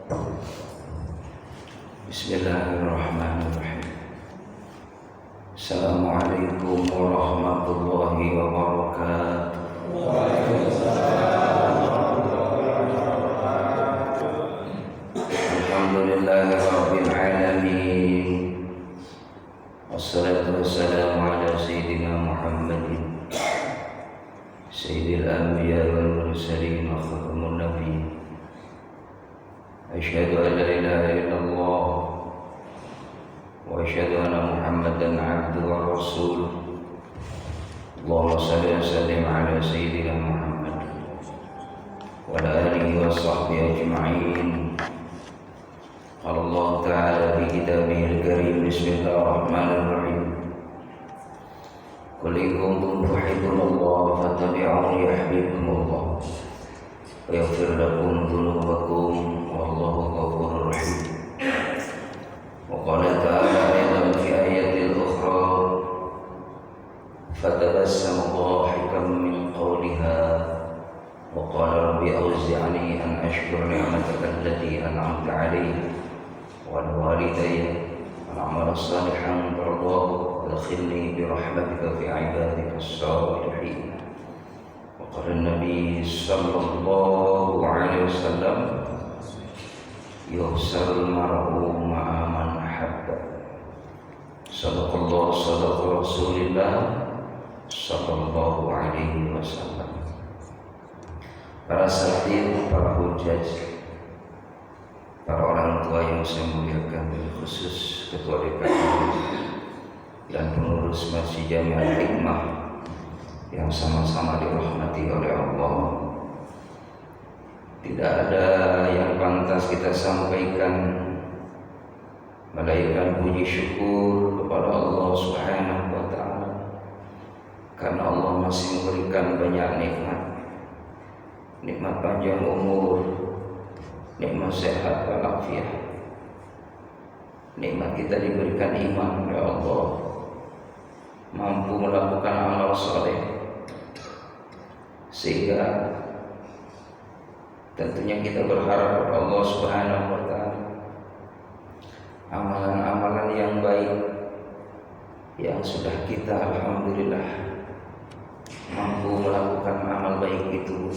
Bismillahirrahmanirrahim. Assalamualaikum warahmatullahi wabarakatuh. Alhamdulillahi rabbil alamin. Wassalatu wassalamu ala sayyidina Muhammadin sayyidil anbiya wal mursalin wa khatamun nabiyyin. Asyhadu an la ilaha illallah wa asyhadu anna Muhammadan abduhu wa rasuluh. Allahumma shalli wa sallim ala sayyidina Muhammad wa ala alihi wa sahbihi ajma'in. Qala Allah ta'ala fi kitabihil karim, bismillahirrahmanirrahim. Qul in kuntum tuhibbunallaha fattabi'uni yuhibbukumullah wa yaghfir lakum dhunubakum wallahu ghafurur rahim. Wa qala ta'ala ayatan fi ayatil ukhra fatabassama dhahikan min qawliha wa qala rabbi awzi'ni an ashkura ni'mataka allati an'amta 'alayya wa walidayya wa a'mala salihan tardahu wa adkhilni bi rahmatika fi 'ibadika as-salihin. Wa qala an-nabi sallallahu alaihi wasallam yuhsarul mar'u ma'a man ahabba. Sadaqallahu sadaqa Rasulillah sallallahu alaihi wasallam. Para sahabat, para hujjaj, para orang tua yang saya muliakan, khusus ketua DPR dan pengurus Masjid Jami'ul Hikmah yang sama-sama dirahmati oleh Allah. Tidak ada yang pantas kita sampaikan melainkan puji syukur kepada Allah Subhanahu wa ta'ala, karena Allah masih memberikan banyak nikmat. Nikmat panjang umur, nikmat sehat walafiat, nikmat kita diberikan iman oleh Allah, mampu melakukan amal saleh, sehingga tentunya kita berharap kepada Allah Subhanahu wa ta'ala amalan-amalan yang baik yang sudah kita alhamdulillah mampu melakukan amal baik itu,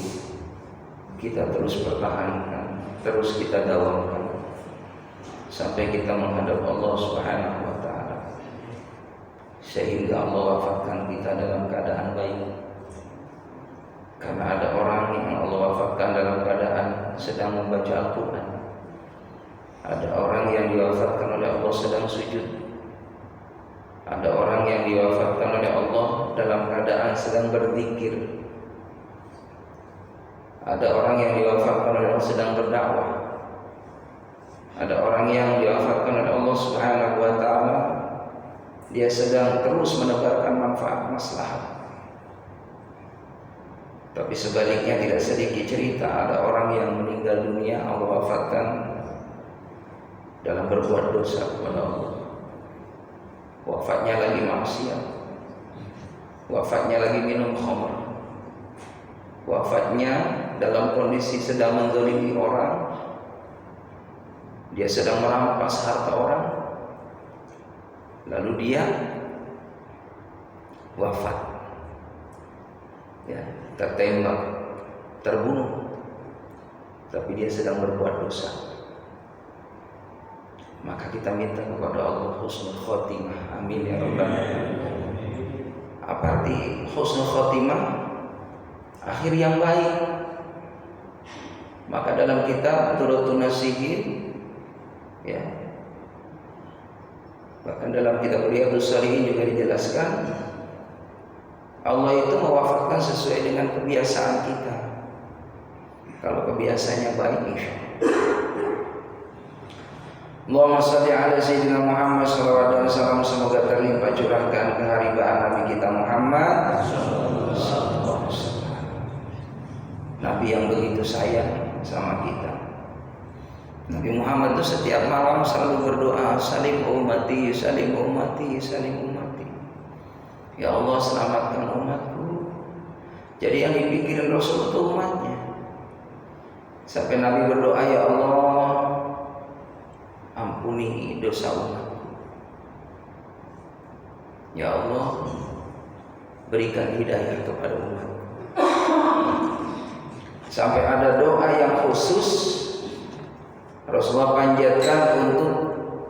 kita terus pertahankan, terus kita dawamkan sampai kita menghadap Allah Subhanahu wa ta'ala, sehingga Allah wafatkan kita dalam keadaan baik. Karena ada orang yang Allah wafatkan dalam keadaan sedang membaca Al-Quran, ada orang yang diwafatkan oleh Allah sedang sujud, ada orang yang diwafatkan oleh Allah dalam keadaan sedang berzikir, ada orang yang diwafatkan oleh Allah sedang berdakwah, ada orang yang diwafatkan oleh Allah Subhanahu wa ta'ala dia sedang terus menebarkan manfaat maslahat. Tapi sebaliknya tidak sedikit cerita ada orang yang meninggal dunia Allah wafatkan dalam berbuat dosa kepada Allah. Wafatnya lagi maksiat, wafatnya lagi minum khamr, wafatnya dalam kondisi sedang menzalimi orang, dia sedang merampas harta orang, lalu dia wafat, ya, tertembak, terbunuh, tapi dia sedang berbuat dosa. Maka kita minta kepada Allah husnul khotimah, amin ya rabbal alamin. Apa arti husnul khotimah? Akhir yang baik. Maka dalam kitab Turutun Nasihin, ya, bahkan dalam kitab Riyadhus Shalihin juga dijelaskan Allah itu mewafatkan sesuai dengan kebiasaan kita. Kalau kebiasaannya baik, insyaallah. Allahumma shalli ala sayyidina Muhammad sallallahu alaihi wasallam. Semoga terlimpah curahkan keharibaan Nabi kita Muhammad sallallahu alaihi wasallam, Nabi yang begitu sayang sama kita. Nabi Muhammad itu setiap malam selalu berdoa, salim ummati, salim ummati, salim ummati. Ya Allah, selamatkan umatku. Jadi yang dipikirin Rasul itu umatnya. Sampai Nabi berdoa, ya Allah, ampuni dosa umatku. Ya Allah, berikan hidayah kepada umatku. Sampai ada doa yang khusus Rasulullah panjatkan untuk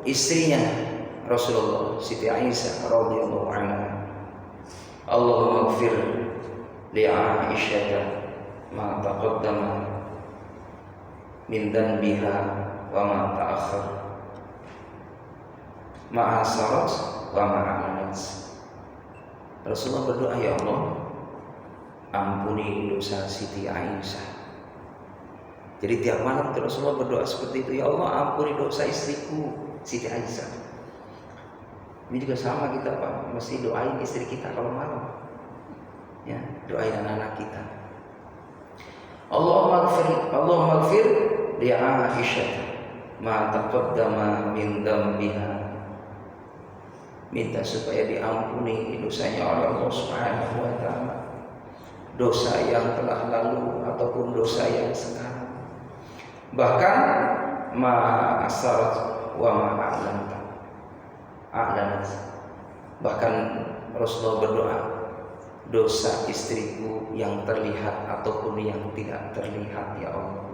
istrinya Rasulullah, Siti Aisyah radhiyallahu anha. Allahumma ighfir li Aisyah ma taqaddama min dhanbiha wa ma ta'akhkhar, ma asarat wa ma a'lanat. Rasulullah berdoa, ya Allah, ampuni dosa Siti Aisyah. Jadi tiap malam Rasulullah berdoa seperti itu, ya Allah, ampuni dosa istriku Siti Aisyah. Ini juga sama kita Pak, mesti doain istri kita kalau malam. Ya, doain anak-anak kita. Allahumma ighfir li Aisyah ma taqaddama min dhanbiha. Minta supaya diampuni dosanya oleh Allah Subhanahu wa taala. Dosa yang telah lalu ataupun dosa yang sekarang. Bahkan ma asarat wa ma a'lanat. Bahkan Rasulullah berdoa, dosa istriku yang terlihat ataupun yang tidak terlihat, ya Allah.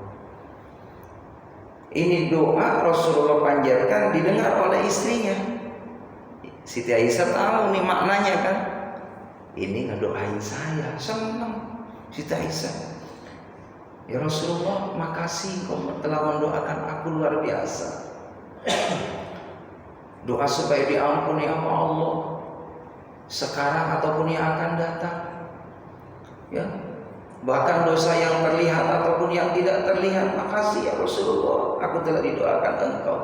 Ini doa Rasulullah panjatkan didengar oleh istrinya. Siti Aisyah tahu nih maknanya kan. Ini ngedoain saya, senang Siti Aisyah. Ya Rasulullah, makasih kau telah mendoakan aku luar biasa. Doa supaya diampuni sama Allah sekarang ataupun yang akan datang. Ya, bahkan dosa yang terlihat ataupun yang tidak terlihat. Makasih ya Rasulullah, aku telah didoakan engkau.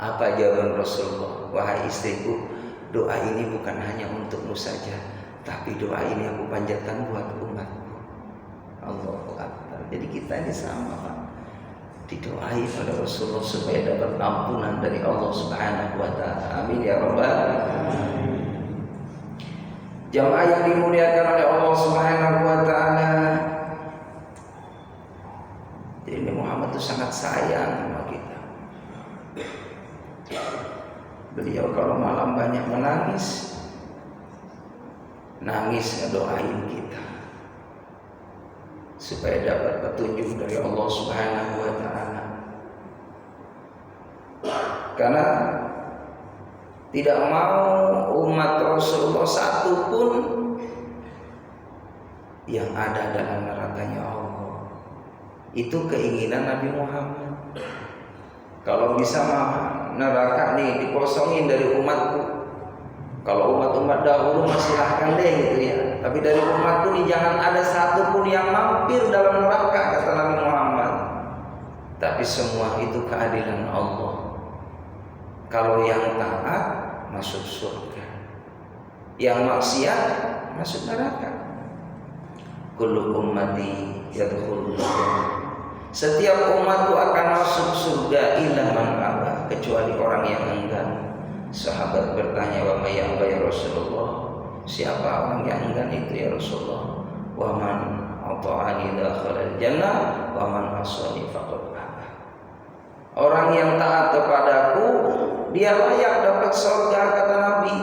Apa jawaban Rasulullah? Wahai istriku, doa ini bukan hanya untukmu saja, tapi doa ini aku panjatkan buat umatku. Allahu Akbar. Jadi kita ini sama Pak, didoai oleh Rasulullah supaya dapat ampunan dari Allah Subhanahu wa taala. Amin ya rabbal alamin. Jamaah yang dimuliakan oleh Allah Subhanahu wa taala. Jadi Muhammad itu sangat sayang sama kita. Beliau kalau malam banyak menangis, ngedoain kita supaya dapat petunjuk dari Allah Subhanahu wa taala. Karena tidak mau umat Rasulullah satu pun yang ada dalam nerakanya Allah. Itu keinginan Nabi Muhammad. Kalau bisa neraka nih dikosongin dari umatku. Kalau umat-umat dahulu silahkan deh gitu ya. Tapi dari umatku nih jangan ada satu pun yang mampir dalam neraka, kata Nabi Muhammad. Tapi semua itu keadilan Allah. Kalau yang taat masuk surga, yang maksiat masuk neraka. Kullu ummati yadkhulul jannah. Setiap umatku akan masuk surga illa man aba, kecuali orang yang enggan. Sahabat bertanya, wa may ya'ba ya Rasulullah? Siapa orang yang enggan itu ya Rasulullah? Wa man ata'ani dakhalal jannah wa man asani faqad aba. Orang yang taat kepadaku dia layak dapat surga, kata Nabi.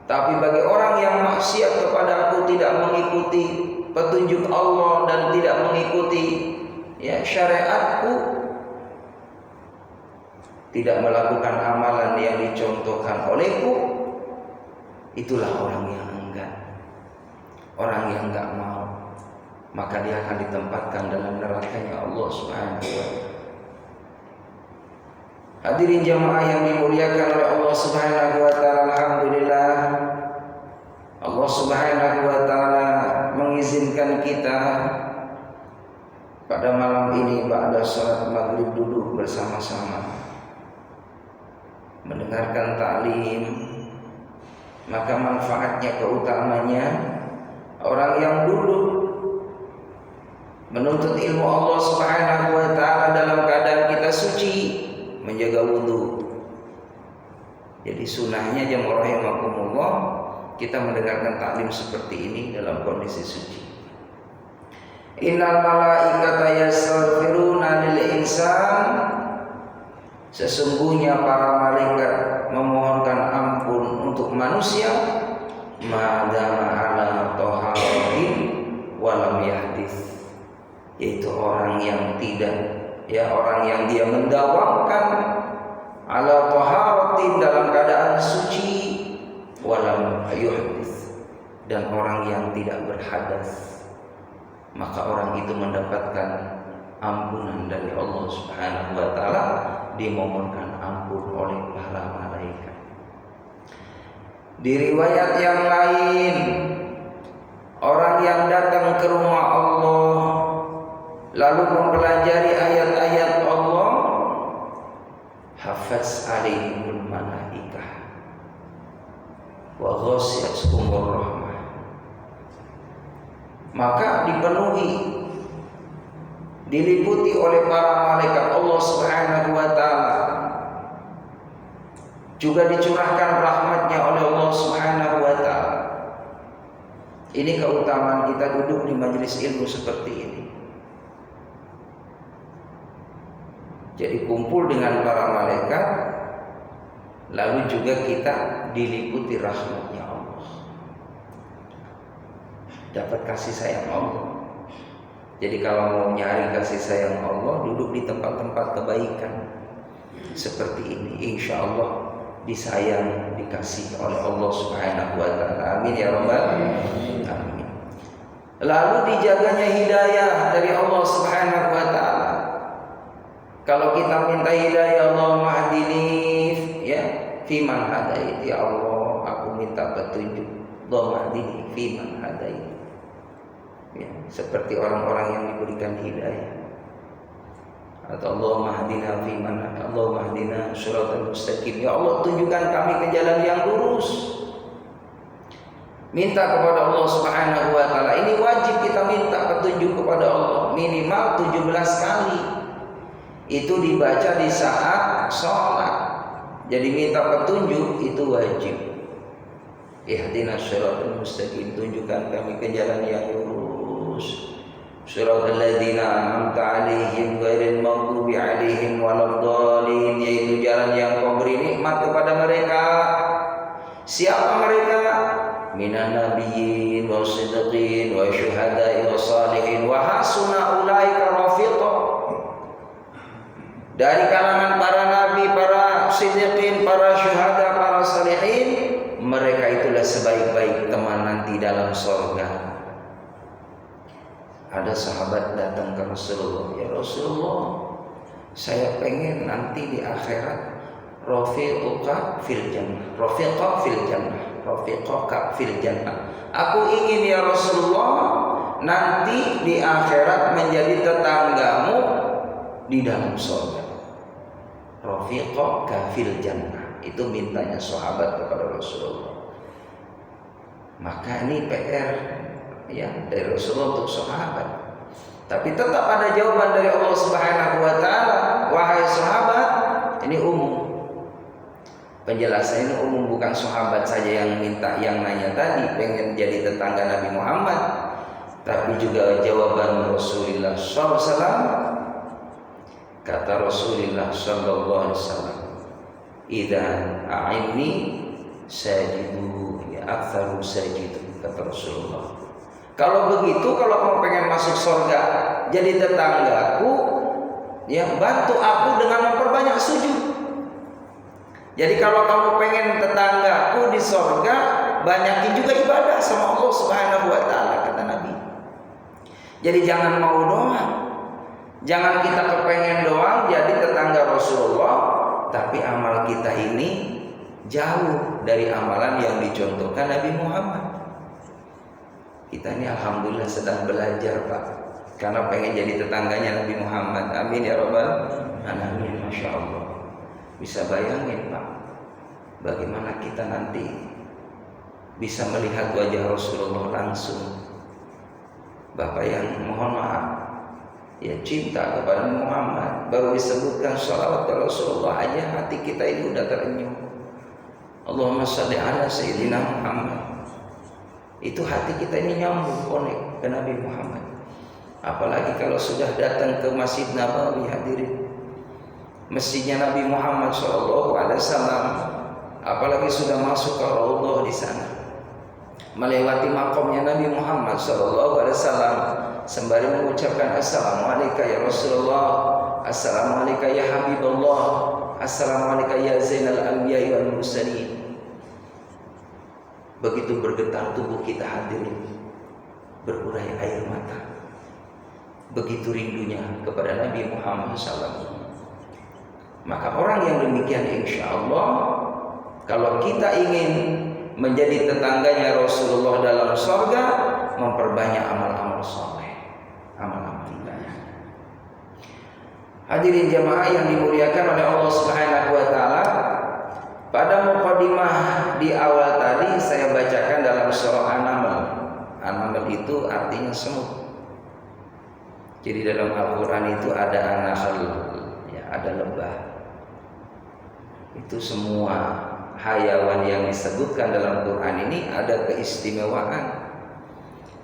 Tapi bagi orang yang maksiat kepadaku, tidak mengikuti petunjuk Allah dan tidak mengikuti syariatku, tidak melakukan amalan yang dicontohkan olehku, itulah orang yang enggan, orang yang enggak mau, maka dia akan ditempatkan dalam nerakanya Allah Subhanahu wa taala. Hadirin jamaah yang dimuliakan oleh Allah Subhanahu wa taala, alhamdulillah Allah Subhanahu wa taala mengizinkan kita pada malam ini ba'da salat maghrib duduk bersama-sama mendengarkan ta'lim. Maka manfaatnya, keutamanya, orang yang duduk menuntut ilmu Allah Subhanahu wa taala dalam keadaan kita suci, menjaga wudu. Jadi sunahnya jamaah rahimakumullah, kita mendengarkan taklim seperti ini dalam kondisi suci. Innal malaikata yastaghfiruna lil insan Sesungguhnya para malaikat memohonkan ampun untuk manusia madama ala taharatin walam yahdits, yaitu orang yang tidak, orang yang dia mendawamkan ala taharatin dalam keadaan suci walam yuhdits, dan orang yang tidak berhadas, maka orang itu mendapatkan ampunan dari Allah Subhanahu wa taala, dimohonkan ampun oleh para malaikat. Di riwayat yang lain, orang yang datang ke rumah Allah lalu mempelajari ayat-ayat Allah, hafaz alaihimul malaikah wa ghasyiyatuhumur rahmah, maka diliputi oleh para malaikat Allah Subhanahu wa taala, juga dicurahkan rahmatnya oleh Allah Subhanahu wa taala. Ini keutamaan kita duduk di majelis ilmu seperti ini. Jadi kumpul dengan para malaikat, lalu juga kita diliputi rahmatnya Allah, dapat kasih sayang Allah. Jadi kalau mau nyari kasih sayang Allah, duduk di tempat-tempat kebaikan seperti ini, insya Allah disayang, dikasih oleh Allah Subhanahu wa taala. Amin ya rabbal alamin. Lalu dijaganya hidayah dari Allah Subhanahu wa taala. Kalau kita minta hidayah, Allahumma hdini fiman hadait, ya Allah aku minta petunjuk, Allahumma hdini fiman hadait. Seperti orang-orang yang diberikan hidayah. Atau Allahumma hdina fiman, Allahumma hdina siratal mustaqim, ya Allah tunjukkan kami ke jalan yang lurus. Minta kepada Allah Subhanahu wa taala. Ini wajib kita minta petunjuk kepada Allah minimal 17 kali. Itu dibaca di saat sholat. Jadi minta petunjuk itu wajib. Ihdinas siratal mustaqim, tunjukkan kami ke jalan yang lurus. Siratal ladzina an'amta 'alaihim ghairil maghdubi 'alaihim waladdallin, yaitu jalan yang Kau beri nikmat kepada mereka. Siapa mereka? Minan nabiyyin wasiddiqin wa syuhada'i wassalihin wa hasuna ulaika rafiqa. Dari kalangan para nabi, para siddiqin, para syuhada, para salihin, mereka itulah sebaik-baik teman nanti dalam surga. Ada sahabat datang ke Rasulullah, ya Rasulullah, saya pengen nanti di akhirat rafiquka fil jannah, rafiqa fil jannah, rafiqaka fil jannah. Aku ingin ya Rasulullah nanti di akhirat menjadi tetanggamu di dalam surga. Rafiqaka fil jannah, itu mintanya sahabat kepada Rasulullah. Maka ini PR dari Rasulullah untuk sahabat. Tapi tetap ada jawaban dari Allah Subhanahu wa taala. Wahai sahabat, ini umum. Penjelasan ini umum, bukan sahabat saja yang minta, yang nanya tadi pengen jadi tetangga Nabi Muhammad, tapi juga jawaban Rasulullah SAW. Kata Rasulullah sallallahu alaihi wasallam, "Idzan a'inni sajidu ya aktsaru sajidu," kata Rasulullah. Kalau begitu, kalau kamu pengen masuk surga, jadi tetanggaku, bantu aku dengan memperbanyak sujud. Jadi kalau kamu pengen tetanggaku di surga, banyakin juga ibadah sama Allah Subhanahu wa taala, kata Nabi. Jadi jangan mau doang. Jangan kita kepengen doang jadi tetangga Rasulullah, tapi amal kita ini jauh dari amalan yang dicontohkan Nabi Muhammad. Kita ini alhamdulillah sedang belajar Pak, karena pengen jadi tetangganya Nabi Muhammad. Amin ya rabbal alamin. Masya Allah. Bisa bayangin Pak, bagaimana kita nanti bisa melihat wajah Rasulullah langsung. Bapak yang mohon maaf, cinta kepada Muhammad, baru disebutkan sholawat ke Rasulullah aja hati kita ini udah terenyuh. Allahumma sholli ala Sayyidina Muhammad. Itu hati kita ini nyambung, connect ke Nabi Muhammad. Apalagi kalau sudah datang ke Masjid Nabawi, hadirin. masjidnya Nabi Muhammad SAW, apalagi sudah masuk ke Raudhah di sana, melewati makamnya Nabi Muhammad SAW, sembari mengucapkan Assalamualaikum ya Rasulullah, Assalamualaikum ya Habibullah, Assalamualaikum ya Zainal Anbiya wal Mursalin. Begitu bergetar tubuh kita hadirin, berurai air mata. Begitu rindunya kepada Nabi Muhammad SAW. Maka orang yang demikian insya Allah, kalau kita ingin menjadi tetangganya Rasulullah dalam surga, memperbanyak amal-amal soleh, amal-amal ibadah. Hadirin jamaah yang dimuliakan oleh Allah Subhanahu wa taala, pada mukadimah di awal tadi saya bacakan dalam surah An-Naml. An-Naml itu artinya semut. Jadi dalam Al-Quran itu ada an-nahl, ya, ada lebah. Itu semua hayawan yang disebutkan dalam Quran ini ada keistimewaan.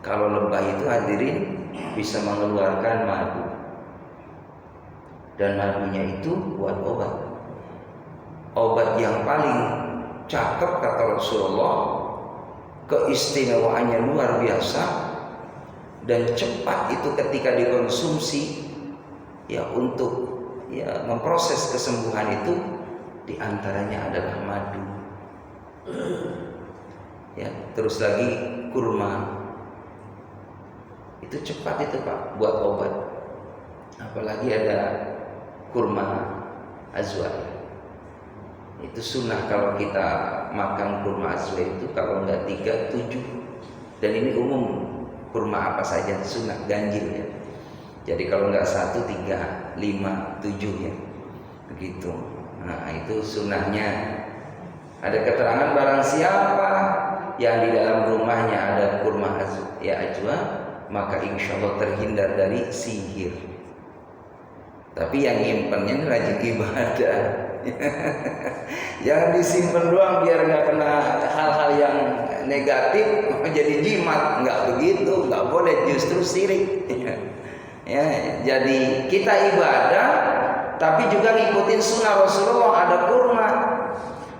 Kalau lebah itu hadirin bisa mengeluarkan madu, dan madunya itu buat obat. Obat yang paling cakep kata Rasulullah, keistimewaannya luar biasa. Dan cepat itu ketika dikonsumsi, ya, untuk ya memproses kesembuhan itu, diantaranya adalah madu, ya, terus lagi kurma. Itu cepat itu Pak buat obat. Apalagi ada kurma azwa. Itu sunnah kalau kita makan kurma azwa itu, kalau enggak 3, 7. Dan ini umum, kurma apa saja sunnah, ganjil ya. Jadi kalau enggak 1, 3, 5, 7 ya, begitu. Nah itu sunnahnya. Ada keterangan barang siapa yang di dalam rumahnya ada kurma ajwa, maka insya Allah terhindar dari sihir. Tapi yang nyimpennya rajin ibadah. Jangan disimpan doang biar nggak kena hal-hal yang negatif jadi jimat, nggak begitu, nggak boleh, justru sirik. Ya, jadi kita ibadah tapi juga ngikutin sunnah Rasulullah, ada kurma.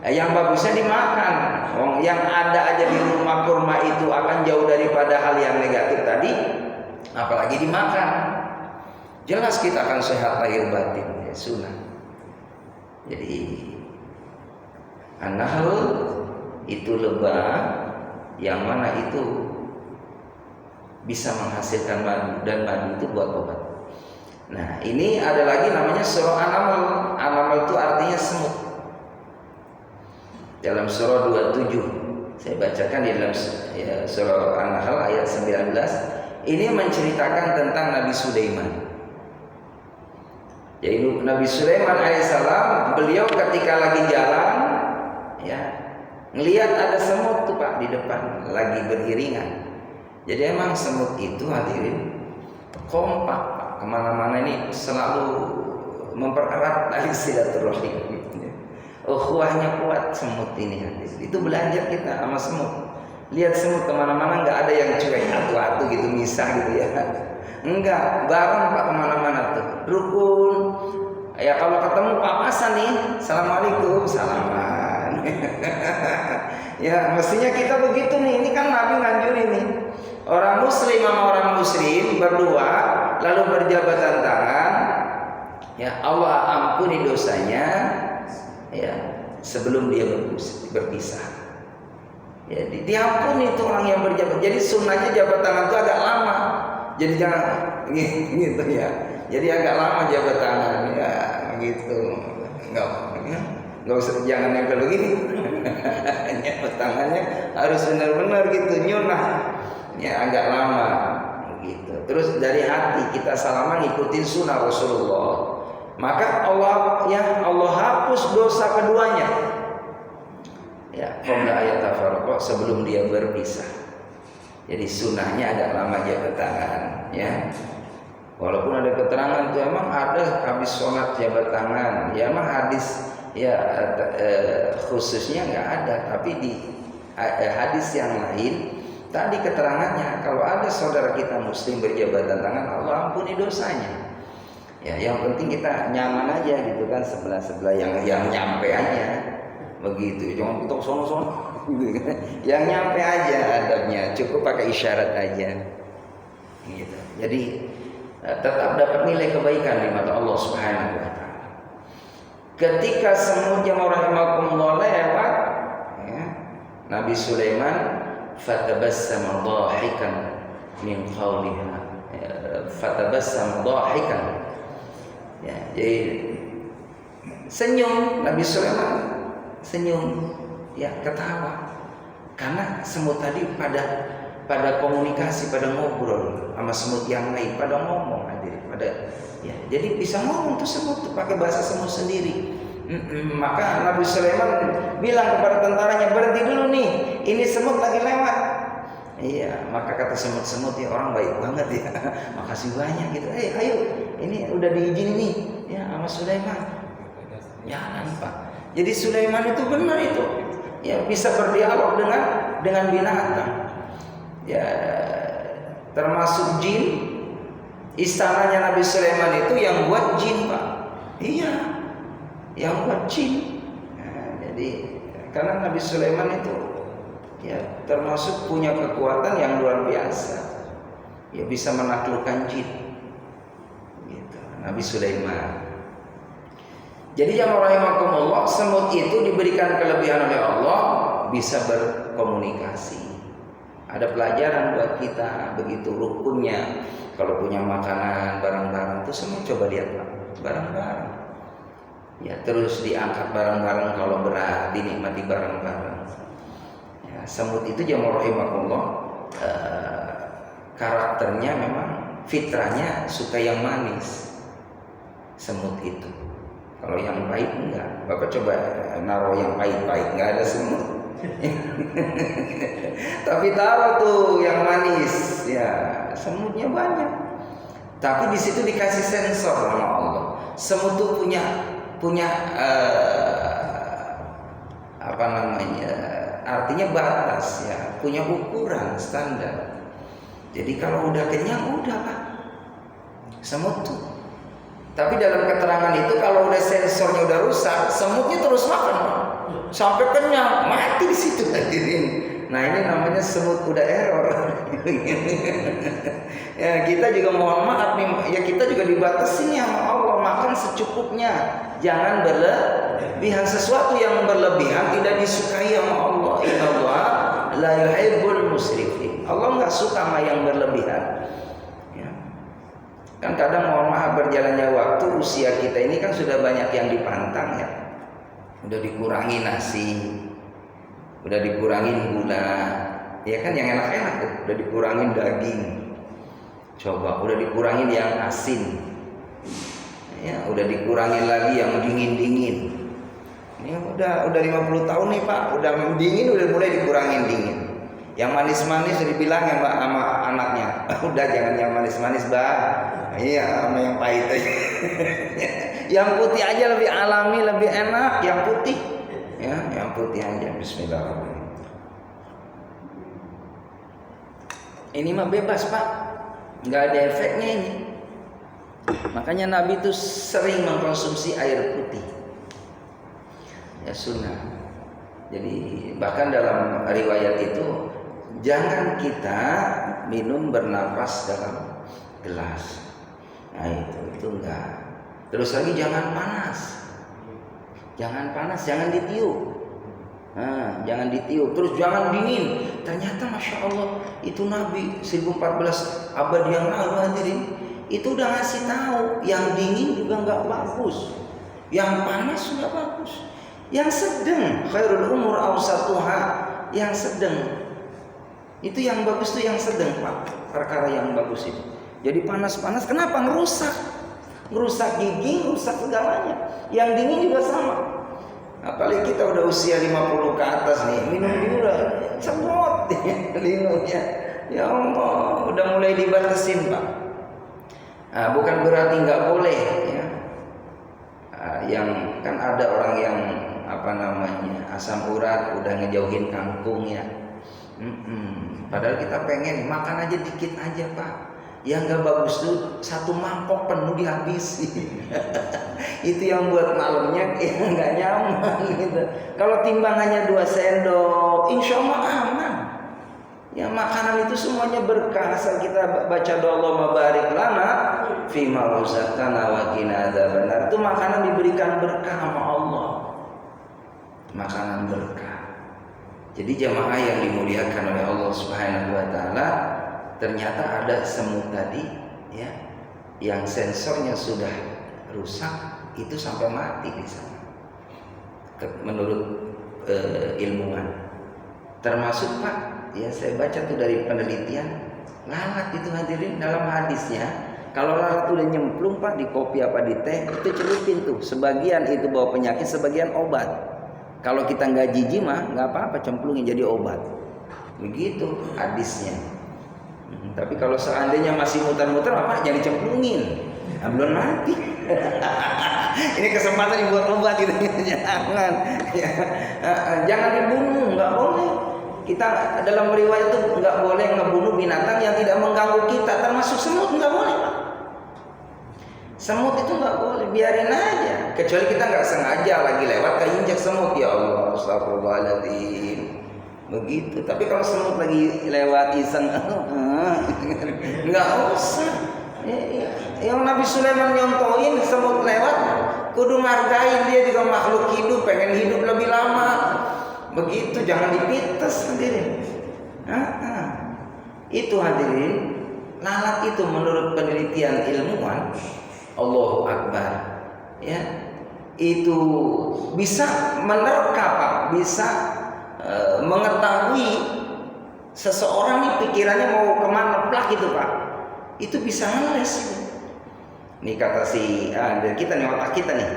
Yang bagusnya dimakan. Yang ada aja di rumah kurma itu akan jauh daripada hal yang negatif tadi, apalagi dimakan. Jelas kita akan sehat lahir batin, ya, sunnah. Jadi an-nahl itu lebah yang mana itu bisa menghasilkan madu, dan madu itu buat obat. Nah ini ada lagi namanya surah An-Naml. An-Naml itu artinya semut. Dalam surah 27 saya bacakan di dalam surah An-Nahl ayat 19, ini menceritakan tentang Nabi Sulaiman. Yaitu Nabi Sulaiman alaihissalam, beliau ketika lagi jalan, ya, ngelihat ada semut tuh Pak di depan lagi beriringan. Jadi emang semut itu hadirin kompak Pak, kemana-mana ini selalu mempererat tali silaturahim. Ukhuwahnya kuat semut ini hadirin. Itu belajar kita sama semut. Lihat semut kemana-mana nggak ada yang cuek atu-atu gitu misah gitu ya. Enggak, bareng Pak kemana-mana tuh, rukun. Ya kalau ketemu papasan nih, assalamualaikum, salaman. Ya mestinya kita begitu nih. Ini kan Nabi nganjurin nih, orang muslim sama orang muslim berdua lalu berjabatan tangan. Ya Allah ampuni dosanya, ya sebelum dia berpisah. Ya diampuni itu orang yang berjabat. Jadi sunnahnya jabat tangan itu agak lama. Jadi jangan gitu ya. Jadi agak lama jabat tangan ya gitu. Enggak usah, jangan nempel begini. Jabat tangannya harus benar-benar gitu, nyunah. Ya agak lama gitu. Terus dari hati kita salaman ikutin sunnah Rasulullah. Maka Allah hapus dosa keduanya. Ya, qabla ayat tafarruq, sebelum dia berpisah. Jadi sunnahnya agak lama jabat tangan, ya. Walaupun ada keterangan tuh emang ada habis sholat jabat tangan, ya emang hadis ya khususnya nggak ada, tapi di hadis yang lain tadi keterangannya kalau ada saudara kita muslim berjabatan tangan, Allah ampuni dosanya. Ya, yang penting kita nyaman aja gitu kan, sebelah yang nyampe aja begitu, jangan kita sono-sono gitu kan. Yang nyampe aja adabnya, cukup pakai isyarat aja gitu. Jadi tetap dapat nilai kebaikan di mata Allah Subhanahu wa taala. Ketika semut yang rahimakumullah lewat, ya, Nabi Sulaiman fatabassama dhahikan min qawliha, fatabassama dhahikan, ya, jadi senyum. Nabi Sulaiman senyum, ya, ketawa, karena semut tadi pada komunikasi, pada ngobrol sama semut yang lain, pada ngomong aja, ya, jadi bisa ngomong tuh semut tuh pakai bahasa semut sendiri. Maka Nabi Sulaiman bilang kepada tentaranya, berhenti dulu nih, ini semut lagi lewat. Iya, maka kata semut-semut, ya orang baik banget ya, makasih banyak gitu. Ayo, ini udah diizinin nih, ya, sama Sulaiman. Jangan Pak. Jadi Sulaiman itu benar itu, ya, bisa berdialog dengan binatang. Ya, termasuk jin. Istananya Nabi Sulaiman itu yang buat jin Pak. Iya, yang buat jin. Nah, jadi karena Nabi Sulaiman itu, ya, termasuk punya kekuatan yang luar biasa. Ya, bisa menaklukkan jin. Gitu, Nabi Sulaiman. Jadi jamaah rahimakumullah, semut itu diberikan kelebihan oleh Allah, bisa berkomunikasi. Ada pelajaran buat kita, begitu rukunnya. Kalau punya makanan bareng-bareng tuh semut, coba lihat Pak, bareng-bareng. Ya, terus diangkat bareng-bareng, kalau berat dinikmati bareng-bareng. Ya, semut itu jamaah rahimakumullah, karakternya memang fitrahnya suka yang manis. Semut itu. Kalau yang pahit enggak. Bapak coba naruh yang pahit-pahit, enggak ada semut. Tapi taruh tuh yang manis, ya, semutnya banyak. Tapi di situ dikasih sensor sama Allah. Semut tuh punya apa namanya? Artinya batas, ya, punya ukuran standar. Jadi kalau udah kenyang udah Pak, semut tuh. Tapi dalam keterangan itu kalau udah sensornya udah rusak, semutnya terus makan Pak, sampai kenyang, mati di situ hadirin. Nah, ini namanya semut udah error. Ya, kita juga mohon maaf nih, ya, kita juga dibatasi nih sama Allah, makan secukupnya, jangan berlebihan. Sesuatu yang berlebihan tidak disukai sama Allah. Innallaha la yuhibbul musrifin. Allah nggak suka sama yang berlebihan. Ya. Kan kadang mohon maaf, berjalannya waktu, usia kita ini kan sudah banyak yang dipantang, ya. Udah dikurangi nasi, udah dikurangin gula, ya kan, yang enak-enak tuh, udah dikurangin daging. Coba, udah dikurangin yang asin, ya, udah dikurangin lagi yang dingin-dingin. Ini udah 50 tahun nih Pak, udah dingin, udah mulai dikurangin dingin. Yang manis-manis udah dibilang ya Mbak sama anaknya, udah jangan yang manis-manis Mbak, iya, sama yang pahit aja. Yang putih aja lebih alami, lebih enak, yang putih. Ya, yang putih aja. Bismillahirrahmanirrahim. Ini mah bebas Pak, nggak ada efeknya ini. Makanya Nabi itu sering mengkonsumsi air putih, ya, sunnah. Jadi bahkan dalam riwayat itu, jangan kita minum bernapas dalam gelas. Nah, itu enggak. Terus lagi jangan panas. Jangan panas, jangan ditiup. Nah, jangan ditiup. Terus jangan dingin. Ternyata Masya Allah, itu Nabi 1014 abad yang lalu hadirin, itu udah ngasih tahu, yang dingin juga nggak bagus, yang panas juga bagus, yang sedang, khairul umur awsatuha, yang sedang. Itu yang bagus tuh yang sedang Pak, perkara yang bagus itu. Jadi panas-panas kenapa? Ngerusak gigi, ngerusak segalanya. Yang dingin juga sama. Apalagi kita udah usia 50 ke atas nih, minum dulu lah, semut minumnya. Ya Allah, udah mulai dibatasin Pak. Nah, bukan berarti nggak boleh, ya. Yang kan ada orang yang apa namanya, asam urat udah ngejauhin kangkung, ya. Padahal kita pengen makan aja dikit aja Pak. Yang nggak bagus tuh satu mangkok penuh dihabisi. Itu yang buat malamnya yang nggak nyaman gitu. Kalau timbangannya 2 sendok, insya Allah aman. Ya makanan itu semuanya berkah asal kita baca doa Allahumma barik lana fima razaqtana wa qina adzabannar. Itu makanan diberikan berkah sama Allah. Makanan berkah. Jadi jamaah yang dimuliakan oleh Allah Subhanahu wa taala, ternyata ada semut tadi ya yang sensornya sudah rusak itu sampai mati di sana. Menurut ilmuwan. Termasuk Pak, ya saya baca tuh dari penelitian, lalat itu hadirin dalam hadisnya, kalau lalat udah nyemplung Pak di kopi apa di teh, itu celupin tuh, sebagian itu bawa penyakit, sebagian obat. Kalau kita nggak jijik mah nggak apa-apa, cemplungin jadi obat. Begitu hadisnya. Tapi kalau seandainya masih muter-muter apa, jangan dicemplungin. Nah, belum mati. Ini kesempatan dibuat obat gitu. Jangan, ya. Jangan dibunuh, nggak boleh. Kita dalam riwayat itu nggak boleh ngebunuh binatang yang tidak mengganggu kita, termasuk semut nggak boleh Pak. Semut itu nggak boleh, biarin aja. Kecuali kita nggak sengaja lagi lewat keinjak semut, ya Allah, astagfirullahaladzim. Begitu. Tapi kalau semut lagi lewat iseng, nggak usah. Yang Nabi Sulaiman nyontohin semut lewat, kudu menghargai, dia juga makhluk hidup, pengen hidup lebih lama. Begitu, jangan dipites hadirin. Itu hadirin, lalat itu menurut penelitian ilmuwan, Allahu Akbar, ya, itu bisa menerka Pak, bisa mengetahui seseorang nih pikirannya mau kemana plak gitu Pak. Itu bisa ngeles. Nih kata si kita nih, otak kita nih,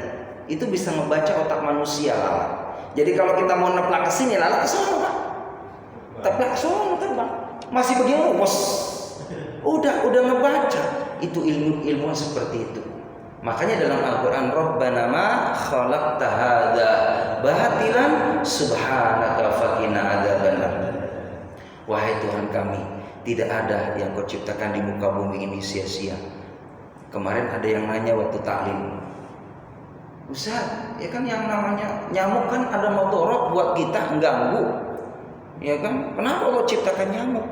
itu bisa ngebaca otak manusia lalat. Jadi kalau kita mau neplak ke sini, lalat ke sono Pak. Teplak ke sono terbang. Masih begini bos. Udah ngebaca. Itu ilmu seperti itu. Makanya dalam Al-Qur'an, Rabbana ma khalaqta hadza batilan subhanaka faqina adzabannar. Wahai Tuhan kami, tidak ada yang Kau ciptakan di muka bumi ini sia-sia. Kemarin ada yang nanya waktu taklim, Ustaz, ya kan yang namanya nyamuk kan ada mudorot buat kita, mengganggu. Ya kan? Kenapa Allah ciptakan nyamuk?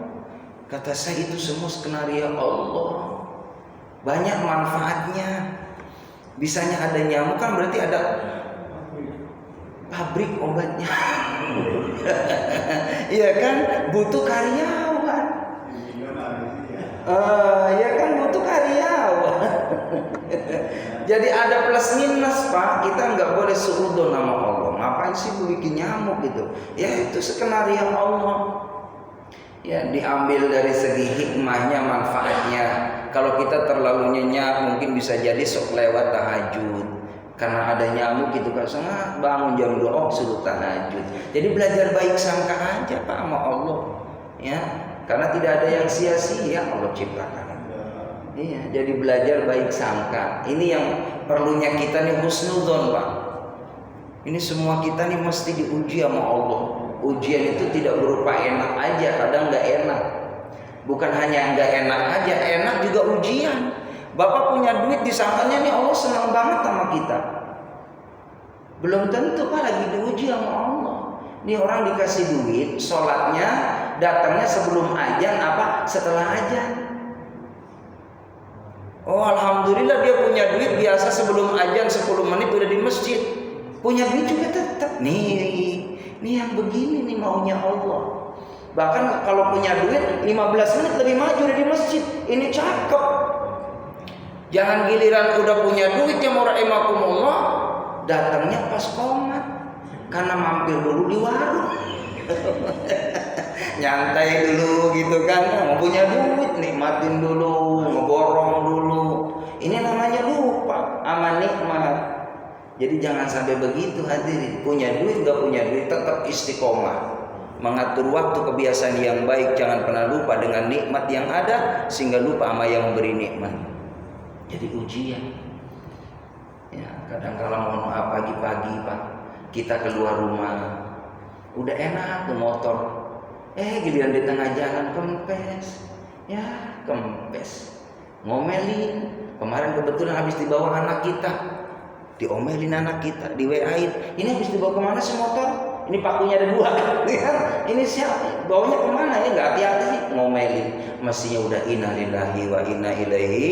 Kata saya, itu semua skenario Allah. Banyak manfaatnya. Bisanya ada nyamuk kan berarti ada pabrik obatnya. Iya kan? Butuh karyawan. Ya kan butuh karyawan. Jadi ada plus minus Pak. Kita nggak boleh suudzon nama Allah. Ngapain sih bikin nyamuk gitu? Ya itu skenario Allah. Ya diambil dari segi hikmahnya, manfaatnya. Kalau kita terlalu nyenyak mungkin bisa jadi sok lewat tahajud. Karena ada nyamuk gitu kan, sangat bangun jam 2 suruh tahajud. Jadi belajar baik sangka aja Pak sama Allah. Ya, karena tidak ada yang sia-sia Allah ciptakan. Iya, jadi belajar baik sangka. Ini yang perlunya kita nih, husnudzon Pak. Ini semua kita nih mesti diuji sama Allah. Ujian itu tidak berupa enak aja, kadang nggak enak. Bukan hanya nggak enak aja, enak juga ujian. Bapak punya duit, disangkanya nih Allah senang banget sama kita. Belum tentu Pak lagi diuji sama Allah. Ini orang dikasih duit, sholatnya datangnya sebelum azan apa setelah azan. Oh alhamdulillah dia punya duit, biasa sebelum azan 10 menit udah di masjid. Punya duit juga tetap. Nih yang begini nih maunya Allah. Bahkan kalau punya duit 15 menit lebih maju udah di masjid. Ini cakep. Jangan giliran udah punya duit ya rahimakumullah, datangnya pas komat karena mampir dulu di warung. Nyantai dulu gitu kan, mau punya duit nikmatin dulu, ngeborong dulu. Ini namanya lupa sama nikmat. Jadi jangan sampai begitu hadirin. Punya duit gak punya duit tetap istiqomah, mengatur waktu, kebiasaan yang baik. Jangan pernah lupa dengan nikmat yang ada sehingga lupa sama yang memberi nikmat. Jadi ujian. Ya, kadang kalau mohon maaf pagi-pagi Pak, kita keluar rumah udah enak tuh motor, giliran di tengah jalan kempes, ya kempes. ngomelin. Kemarin kebetulan habis dibawa anak kita, diomelin anak kita, di WA-in. Ini habis dibawa kemana sih motor? Ini pakunya ada 2, ini siapa? Bawanya kemana ya? Nggak hati-hati sih, ngomelin. Mestinya udah innalillahi wa inna ilaihi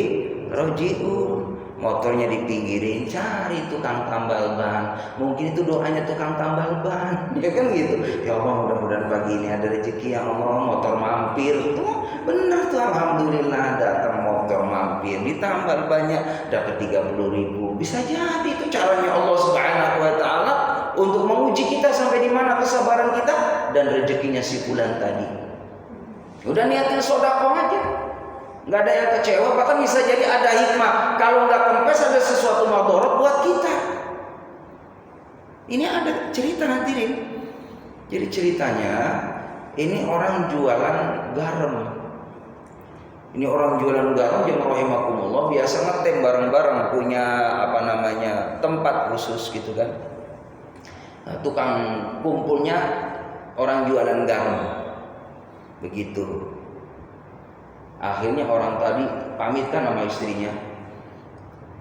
raji'un. Motornya dipinggirin, cari tukang tambal ban. Mungkin itu doanya tukang tambal ban, ya kan gitu. Ya Allah, mudah-mudahan pagi ini ada rezeki ya Allah, motor mampir. Tuh bener tuh, alhamdulillah datang motor mampir, ditambal banyak, dapat 30.000. Bisa jadi itu caranya Allah Subhanahu wa taala untuk menguji kita sampai di mana kesabaran kita dan rezekinya si fulan tadi. Udah niatin sedekah aja, nggak ada yang kecewa. Bahkan bisa jadi ada hikmah. Kalau nggak kempes ada sesuatu madorot buat kita. Ini ada cerita hadirin. Jadi ceritanya ini orang jualan garam. Ini orang jualan garam yang rahimakumullah biasa ngetem bareng-bareng, punya tempat khusus gitu kan. Nah, tukang kumpulnya orang jualan garam. Begitu. Akhirnya orang tadi pamitkan sama istrinya.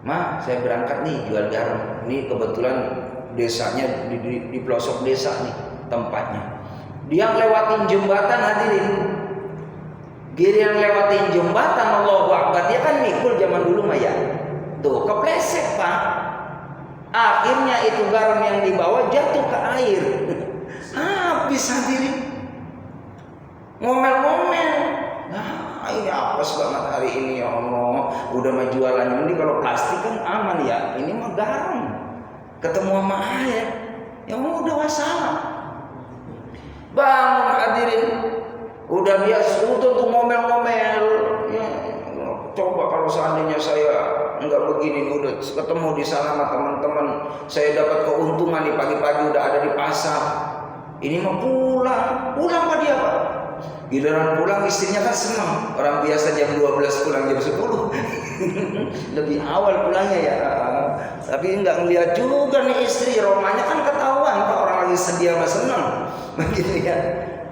Ma, saya berangkat nih jual garam. Ini kebetulan desanya di pelosok desa nih tempatnya. Dia lewatin jembatan hadirin. Giliran lewatin jembatan, Allahu Akbar, dia kan mikul zaman dulu mah ya. Tuh kepleset Pak. Akhirnya itu garam yang dibawa jatuh ke air. Habis hadirin. Ngomel-ngomel. Nah, ini apes banget hari ini ya Allah. Udah mah jualannya mending kalau plastik kan aman ya. Ini mah garam. Ketemu sama air. Ya udah wassalam. Bangun hadirin. Udah biasa tuh ngomel-ngomel. Ya, coba kalau seandainya saya enggak begini, udah ketemu di sana sama teman-teman, saya dapat keuntungan nih, pagi-pagi udah ada di pasar. Ini mah pulang Pak dia Pak. Giliran pulang istrinya kan senang. Orang biasa jam 12 pulang jam 10. Lebih awal pulangnya ya. Tapi enggak ngeliat juga nih istri, romanya kan ketahuan Pak, orang lagi sedih sama senang. Begitu ya.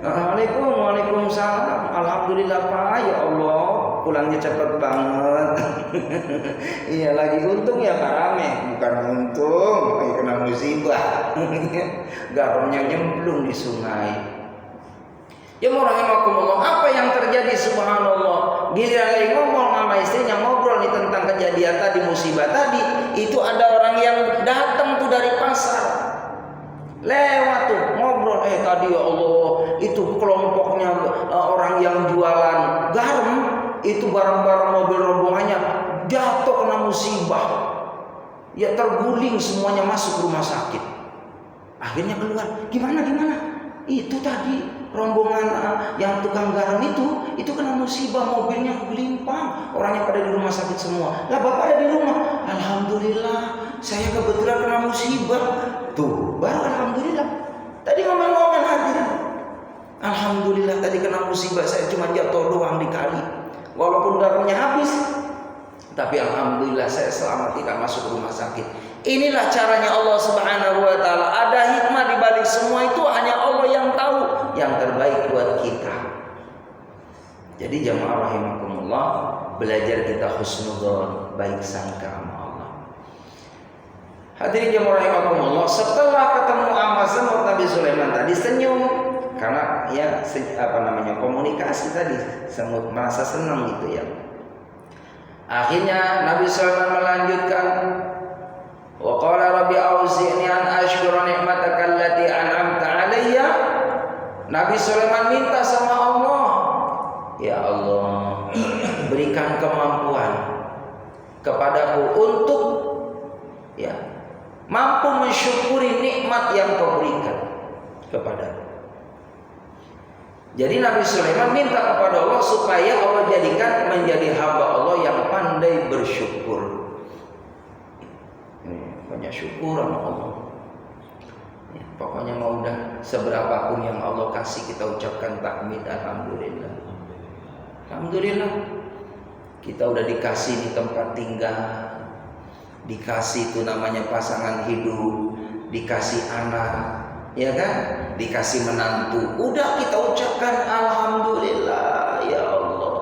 Waalaikumsalam. Alhamdulillah Pak, ya Allah, pulangnya cepat banget. Iya, lagi untung ya Pak rame, bukan untung lagi kena musibah. Garamnya nyemplung di sungai. Ya rahimakumullah, apa yang terjadi subhanallah? Giliran lagi ngomong sama istrinya, ngobrol nih tentang kejadian tadi, musibah tadi, itu ada orang yang datang tuh dari pasar. Lewat tuh ngobrol, tadi ya Allah, itu kelompoknya orang yang jualan garam, itu barang-barang mobil rombongannya jatuh kena musibah. Ya terguling semuanya, masuk rumah sakit. Akhirnya keluar, gimana? Itu tadi rombongan yang tukang garam itu kena musibah, mobilnya kelimpang, orangnya pada di rumah sakit semua. Lah Bapak ada di rumah? Alhamdulillah, saya kebetulan kena musibah. Tuh, baru alhamdulillah. Tadi ngomong-ngomong hadirin. Alhamdulillah tadi kena musibah, saya cuma jatuh doang di kali. Walaupun garamnya habis, tapi alhamdulillah saya selamat, tidak masuk rumah sakit. Inilah caranya Allah Subhanahu wa taala. Ada hikmah di balik semua itu, hanya Allah yang tahu yang terbaik buat kita. Jadi jamaah rahimakumullah, belajar kita husnudzon, baik sangka sama Allah. Hadirin jamaah rahimakumullah, setelah ketemu sama semut Nabi Sulaiman tadi senyum karena ya komunikasi tadi, semut merasa senang gitu ya. Akhirnya Nabi Sulaiman melanjutkan, wa qala rabbi auzi'ni an ashkura ni'mataka allati an'amta 'alayya. Nabi Sulaiman minta sama Allah, ya Allah, berikan kemampuan kepadaku untuk ya mampu mensyukuri nikmat yang Kau berikan kepadaku. Jadi Nabi Sulaiman minta kepada Allah supaya Allah jadikan menjadi hamba Allah yang pandai bersyukur. Banyak syukur sama Allah. Ya, pokoknya mau udah seberapapun yang Allah kasih, kita ucapkan tahmid, alhamdulillah. Alhamdulillah. Kita udah dikasih di tempat tinggal, dikasih itu namanya pasangan hidup, dikasih anak, ya kan, dikasih menantu. Udah kita ucapkan alhamdulillah ya Allah.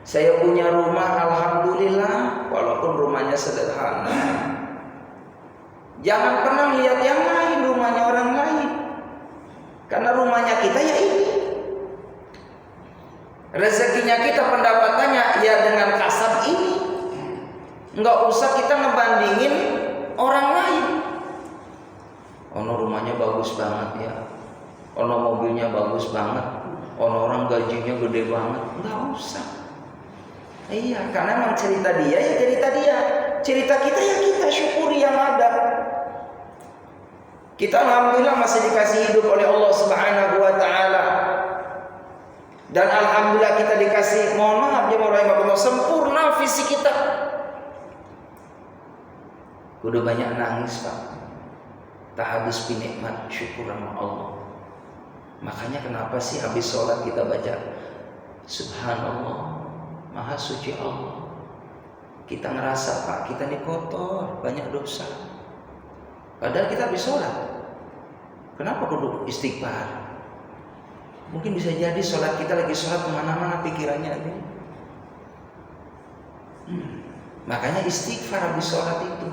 Saya punya rumah, alhamdulillah, walaupun rumahnya sederhana. Jangan pernah lihat yang lain, rumahnya orang lain. Karena rumahnya kita ya ini. Rezekinya kita, pendapatannya ya dengan kasab ini. Enggak usah kita ngebandingin orang lain. Ono rumahnya bagus banget ya. Ono mobilnya bagus banget. Ono orang gajinya gede banget. Enggak usah. Iya, karena memang cerita dia ya cerita dia. Cerita kita ya kita syukuri yang ada. Kita alhamdulillah masih dikasih hidup oleh Allah Subhanahu wa taala. Dan alhamdulillah kita dikasih, mohon maaf ya rahimahullah, sempurna fisik kita. Kudu banyak nangis, Pak. Tak habis binikmat syukur sama Allah. Makanya kenapa sih habis sholat kita baca Subhanallah, Maha suci Allah. Kita ngerasa, Pak, kita ini kotor, banyak dosa. Padahal kita habis sholat. Kenapa kudu istighfar? Mungkin bisa jadi sholat kita lagi sholat kemana-mana pikirannya ada. Makanya istighfar habis sholat itu.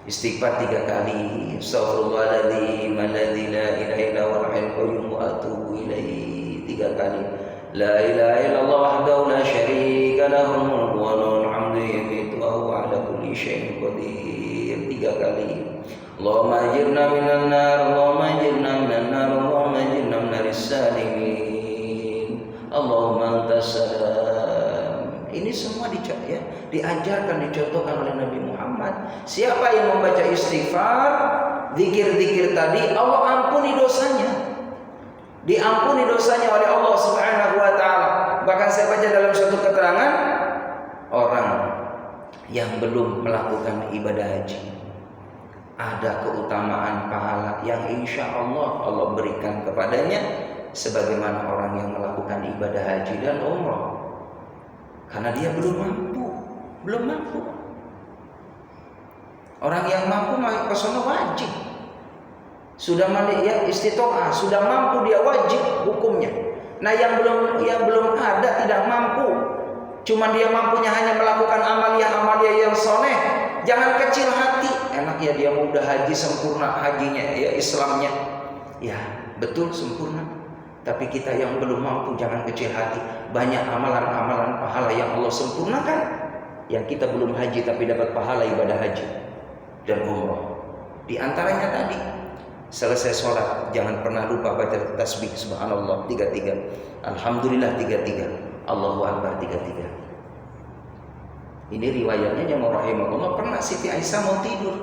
Istighfar 3 kali. Astaghfirullahaladzim alladzi la ilaha illa huwal hayyul qayyum wa atubu ilaihi 3 kali. La ilaha illallah wahdahu la syarika lahul mulku wa lahul hamdu yuhyi wa huwa ala kulli syai'in qadir 3 kali. Allahumma ajirna minan nar, Allahumma ajirna minan nar, Allahumma ajirna minaris salimin. Allahumma antas salam. Ini semua diajarkan, dicontohkan oleh Nabi Muhammad. Siapa yang membaca istighfar, zikir-zikir tadi, Allah ampuni dosanya. Diampuni dosanya oleh Allah Subhanahu wa taala. Bahkan saya baca dalam suatu keterangan, orang yang belum melakukan ibadah haji ada keutamaan pahala yang insya Allah Allah berikan kepadanya sebagaimana orang yang melakukan ibadah haji dan umrah. Karena dia belum mampu. Orang yang mampu ke sana wajib. Sudah malik ya istitoah, sudah mampu dia wajib hukumnya. Nah yang belum ada tidak mampu, cuman dia mampunya hanya melakukan amalia yang soleh. Jangan kecil hati. Enak ya dia udah haji sempurna hajinya ya Islamnya. Ya betul sempurna. Tapi kita yang belum mampu jangan kecil hati. Banyak amalan-amalan pahala yang Allah sempurnakan, yang kita belum haji tapi dapat pahala ibadah haji dan umrah. Di antaranya tadi, selesai sholat jangan pernah lupa baca tasbih subhanallah 33, alhamdulillah 33, Allahu akbar 33. Ini riwayatnya yang rahimahullah pernah Siti Aisyah mau tidur.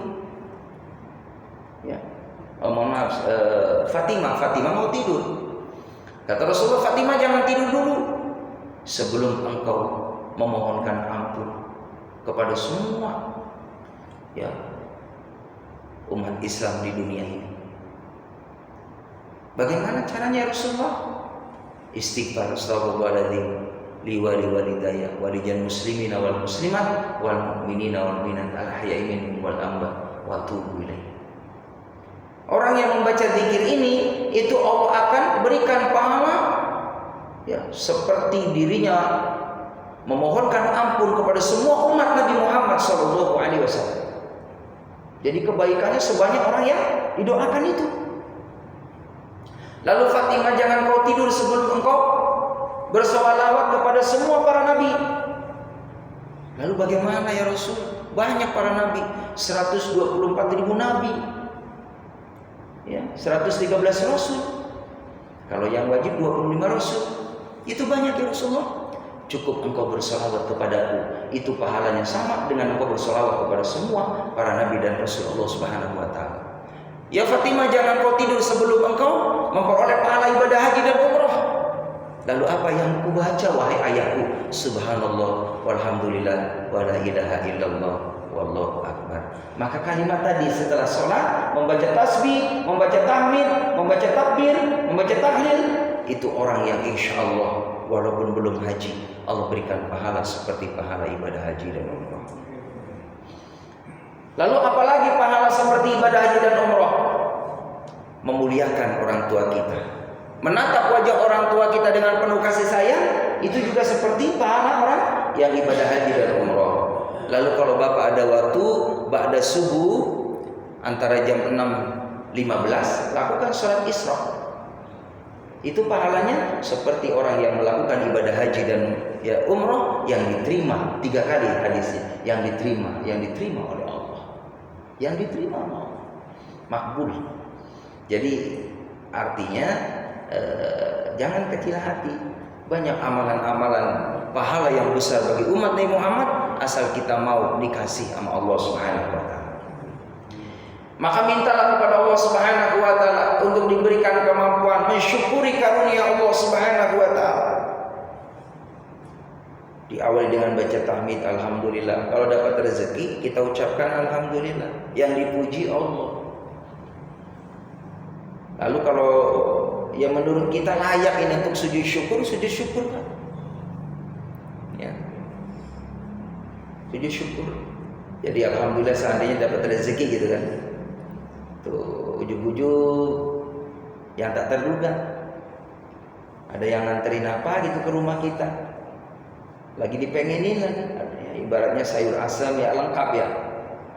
Ya. Mohon maaf, Fatimah mau tidur. Kata Rasulullah, Fatimah jangan tidur dulu sebelum engkau memohonkan ampun kepada semua ya umat Islam di dunia ini. Bagaimana caranya Rasulullah? Istighfar, astaghfirullahaladzim li walidayya wa lijal muslimina wal muslimat wal mu'minina wal mu'minat al ahya'i minhum wal amwat wa atubu ilaih. Orang yang membaca zikir ini itu Allah akan berikan pahala ya seperti dirinya memohonkan ampun kepada semua umat Nabi Muhammad SAW. Jadi kebaikannya sebanyak orang yang didoakan itu. Lalu Fatimah jangan kau tidur sebelum engkau bersolawat kepada semua para nabi. Lalu bagaimana ya Rasul? Banyak para nabi, 124.000 nabi. Ya, 113 rasul. Kalau yang wajib 25 rasul. Itu banyak ya Rasulullah. Cukup engkau bersolawat kepadaku, itu pahalanya sama dengan engkau bersolawat kepada semua para nabi dan rasul Allah Subhanahu wa taala. Ya Fatimah jangan kau tidur sebelum engkau memperoleh pahala ibadah haji dan umrah. Lalu apa yang ku baca wahai ayahku? Subhanallah walhamdulillah wa la ilaha illallah wallahu akbar. Maka kalimat tadi setelah sholat membaca tasbih, membaca tahmid, membaca takbir, membaca tahlil, itu orang yang insya Allah walaupun belum haji Allah berikan pahala seperti pahala ibadah haji dan umrah. Lalu apalagi pahala seperti ibadah haji dan umrah? Memuliakan orang tua kita, menatap wajah orang tua kita dengan penuh kasih sayang, itu juga seperti pahala orang yang ibadah haji dan umroh. Lalu kalau Bapak ada waktu ba'da subuh antara jam 6.15 lakukan sholat Isra. Itu pahalanya seperti orang yang melakukan ibadah haji dan umroh yang diterima 3 kali hadisnya, yang diterima oleh Allah, yang diterima oleh Allah, makbul. Jadi artinya jangan kecil hati, banyak amalan-amalan pahala yang besar bagi umat Nabi Muhammad asal kita mau dikasih sama Allah Subhanahu wa taala. Maka mintalah kepada Allah Subhanahu wa taala untuk diberikan kemampuan mensyukuri karunia Allah Subhanahu wa taala. Diawali dengan baca tahmid alhamdulillah. Kalau dapat rezeki kita ucapkan alhamdulillah, yang dipuji Allah. Lalu kalau yang menurut kita layak ini untuk sujud syukur kan? Ya. Sujud syukur. Jadi alhamdulillah seandainya dapat rezeki gitu kan. Tuh ujug-ujug yang tak terduga. Ada yang nganterin apa gitu ke rumah kita. Lagi dipengenin lagi. Ya, ibaratnya sayur asam ya lengkap ya.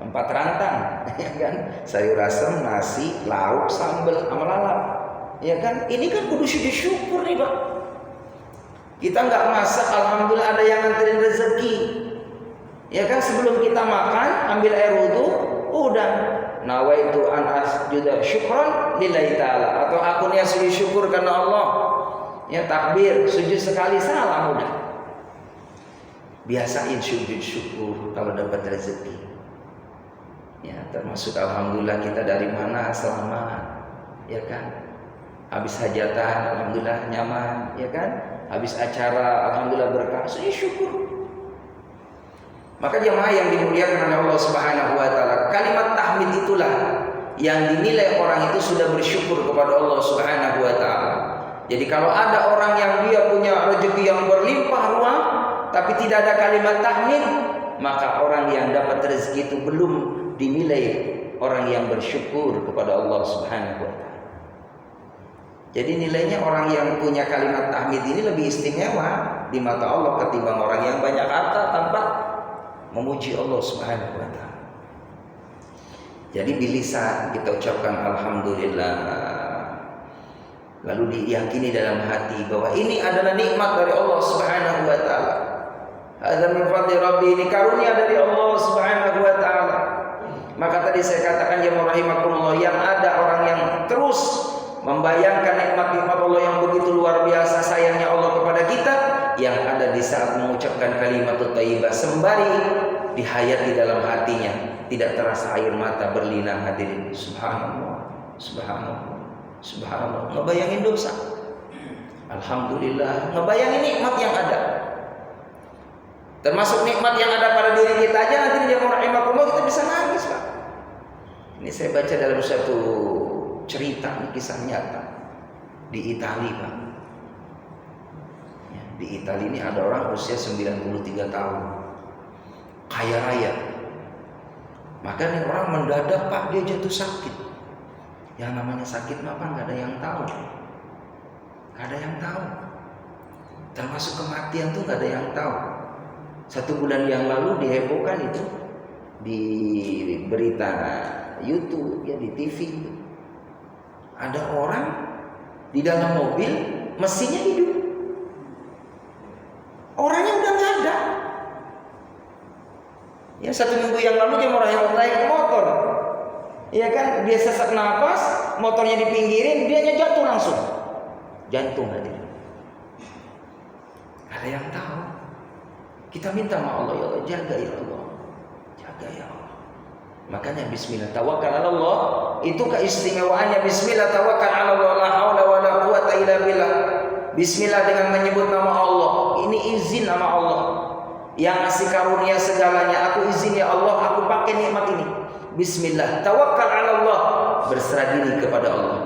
4 rantang, ya kan? Sayur asam, nasi, lauk, sambal, sama lalap. Ya kan? Ini kan kudu sujud syukur nih, Pak. Kita nggak masak, alhamdulillah ada yang nganterin rezeki. Ya kan, sebelum kita makan, ambil air wudu, udah nawaitu an asjuda syukran lillahi ta'ala, atau aku niat sujud syukur karena Allah. Ya takbir, sujud sekali salam udah. Biasain sujud syukur kalau dapat rezeki. Ya, termasuk alhamdulillah kita dari mana selamat, ya kan? Habis hajatan alhamdulillah nyaman, ya kan? Habis acara alhamdulillah berkah, syukur. Maka jemaah yang dimuliakan oleh Allah Subhanahu wa taala, kalimat tahmid itulah yang dinilai orang itu sudah bersyukur kepada Allah Subhanahu wa taala. Jadi kalau ada orang yang dia punya rezeki yang berlimpah ruah tapi tidak ada kalimat tahmid, maka orang yang dapat rezeki itu belum dinilai orang yang bersyukur kepada Allah Subhanahu wa taala. Jadi nilainya orang yang punya kalimat tahmid ini lebih istimewa di mata Allah ketimbang orang yang banyak harta tanpa memuji Allah Subhanahu wa taala. Jadi bilisan kita ucapkan alhamdulillah, lalu diyakini dalam hati bahwa ini adalah nikmat dari Allah Subhanahu wa taala. Hadza min fadli rabbi, ini karunia dari Allah Subhanahu wa taala. Maka tadi saya katakan ya rahimakumullah, yang ada orang yang terus membayangkan nikmat-nikmat Allah yang begitu luar biasa sayangnya Allah kepada kita, yang ada di saat mengucapkan kalimat thayyibah sembari dihayati dalam hatinya, tidak terasa air mata berlinang. Hadirin, subhanallah, subhanallah, subhanallah. Ngebayangin dosa, alhamdulillah, ngebayangin nikmat yang ada. Termasuk nikmat yang ada pada diri kita aja, nanti dia rahimakumullah kita bisa nangis, Pak. Ini saya baca dalam satu cerita, kisah nyata di Italia, Pak. Ya, di Italia ini ada orang usia 93 tahun, kaya raya. Maka nih orang mendadak, Pak, dia jatuh sakit. Yang namanya sakit apa nggak ada yang tahu, nggak ada yang tahu. Termasuk kematian tuh nggak ada yang tahu. 1 bulan yang lalu dihebohkan itu di berita YouTube, ya di TV. Ada orang di dalam mobil, mesinnya hidup, orangnya udah nggak ada. Ya 1 minggu yang lalu dia mau naik motor, ya kan, dia sesak nafas, motornya dipinggirin, dia jatuh langsung, jantung hati. Ada yang tahu? Kita minta sama Allah, ya Allah, jaga ya Allah, jaga ya Allah. Makanya bismillah tawakkal 'ala Allah, itu keistimewaannya bismillah tawakkal 'ala Allah, la haula wala quwata illa billah. Bismillah dengan menyebut nama Allah, ini izin nama Allah yang ngasih karunia segalanya. Aku izin ya Allah, aku pakai nikmat ini. Bismillah tawakkal 'ala Allah, berserah diri kepada Allah.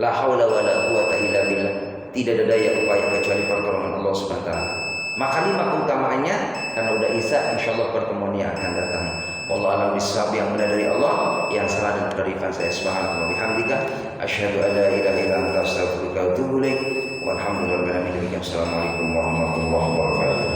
La haula wala quwata illa billah. Tidak ada daya upaya kecuali pertolongan Allah Subhanahu wa taala. Maka 5 keutamaannya, karena udah Isya, insyaallah pertemuan yang akan datang. Wallahu a'lam bishawab, yang benar dari Allah, yang salah dan kearifan saya. Subhanallah bihamdika asyhadu an la ilaha illa anta astaghfiruka wa atubu ilaik. Walhamdulillahirabbil alamin. Assalamualaikum warahmatullahi wabarakatuh.